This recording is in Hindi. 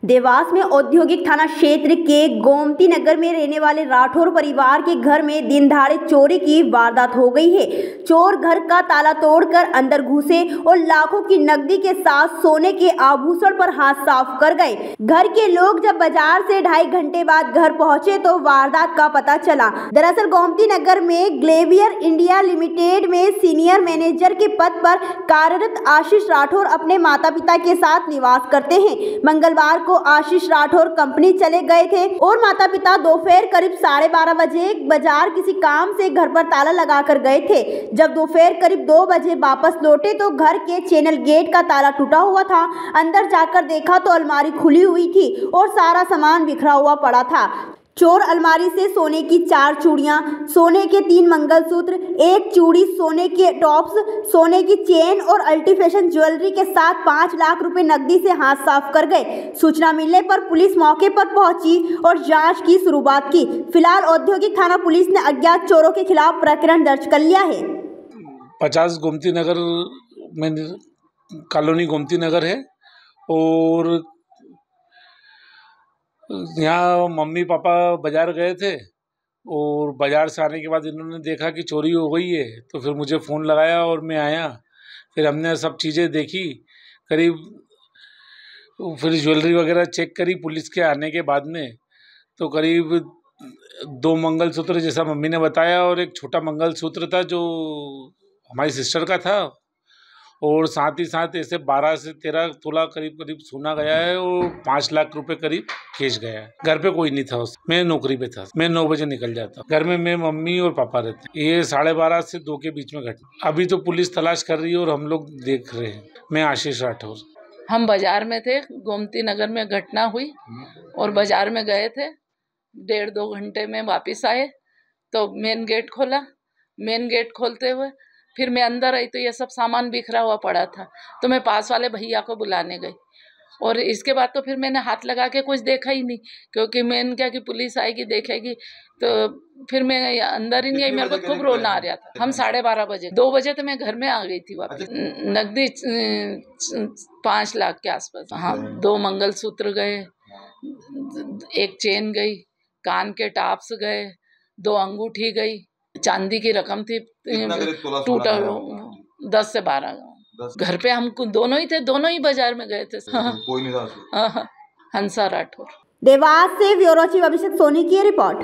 देवास में औद्योगिक थाना क्षेत्र के गोमती नगर में रहने वाले राठौर परिवार के घर में दिन दहाड़े चोरी की वारदात हो गई है। चोर घर का ताला तोड़कर अंदर घुसे और लाखों की नकदी के साथ सोने के आभूषण पर हाथ साफ कर गए। घर के लोग जब बाजार से 2.5 घंटे बाद घर पहुंचे तो वारदात का पता चला। दरअसल गोमती नगर में ग्लेवियर इंडिया लिमिटेड में सीनियर मैनेजर के पद पर कार्यरत आशीष राठौर अपने माता पिता के साथ निवास करते हैं। मंगलवार आशीष राठौर कंपनी चले गए थे और माता पिता दोपहर करीब 12:30 बजे बाजार किसी काम से घर पर ताला लगाकर गए थे। जब दोपहर करीब 2 बजे वापस लौटे तो घर के चैनल गेट का ताला टूटा हुआ था। अंदर जाकर देखा तो अलमारी खुली हुई थी और सारा सामान बिखरा हुआ पड़ा था। चोर अलमारी से सोने की 4 चूड़ियां, सोने के 3 मंगलसूत्र, 1 चूड़ी, सोने के टॉप्स, सोने की चेन और अल्टीफेशन ज्वेलरी के साथ 5 लाख रुपए नकदी से हाथ साफ कर गए। सूचना मिलने पर पुलिस मौके पर पहुंची और जांच की शुरुआत की। फिलहाल औद्योगिक थाना पुलिस ने अज्ञात चोरों के खिलाफ प्रकरण दर्ज कर लिया है। 50 गोमती नगर में कॉलोनी गोमती नगर है और यहाँ मम्मी पापा बाज़ार गए थे और बाज़ार से आने के बाद इन्होंने देखा कि चोरी हो गई है, तो फिर मुझे फ़ोन लगाया और मैं आया। फिर हमने सब चीज़ें देखी, फिर ज्वेलरी वगैरह चेक करी पुलिस के आने के बाद में। तो करीब 2 मंगलसूत्र जैसा मम्मी ने बताया और एक छोटा मंगलसूत्र था जो हमारी सिस्टर का था, और साथ ही साथ ऐसे 12 से 13 तोला करीब सोना गया है और 5 लाख रुपए करीब कैश गया है। घर पे कोई नहीं था, मैं नौकरी पे था, मैं 9 बजे निकल जाता। घर में मैं, मम्मी और पापा रहते। ये 12:30 से 2 के बीच में घटना। अभी तो पुलिस तलाश कर रही है और हम लोग देख रहे हैं। मैं आशीष राठौर। हम बाजार में थे, गोमती नगर में घटना हुई और बाजार में गए थे। 1.5-2 घंटे में वापस आए तो मेन गेट खोला। मेन गेट खोलते हुए फिर मैं अंदर आई तो ये सब सामान बिखरा हुआ पड़ा था, तो मैं पास वाले भैया को बुलाने गई और इसके बाद तो फिर मैंने हाथ लगा के कुछ देखा ही नहीं, क्योंकि मैंने क्या कि पुलिस आएगी देखेगी, तो फिर मैं अंदर ही नहीं आई। मेरे को खूब रोना आ रहा था। हम 12:30 बजे 2 बजे तो मैं घर में आ गई थी वापस। नकदी 5 लाख के आसपास। हाँ, 2 मंगलसूत्र गए, 1 चेन गई, कान के टॉप्स गए, 2 अंगूठी गई, चांदी की रकम थी टूटा 10 से 12। घर पे हम दोनों ही थे, दोनों ही बाजार में गए थे। कोई नहीं था। हंसा राठौर। देवास से ब्यूरो चीफ अभिषेक सोनी की रिपोर्ट।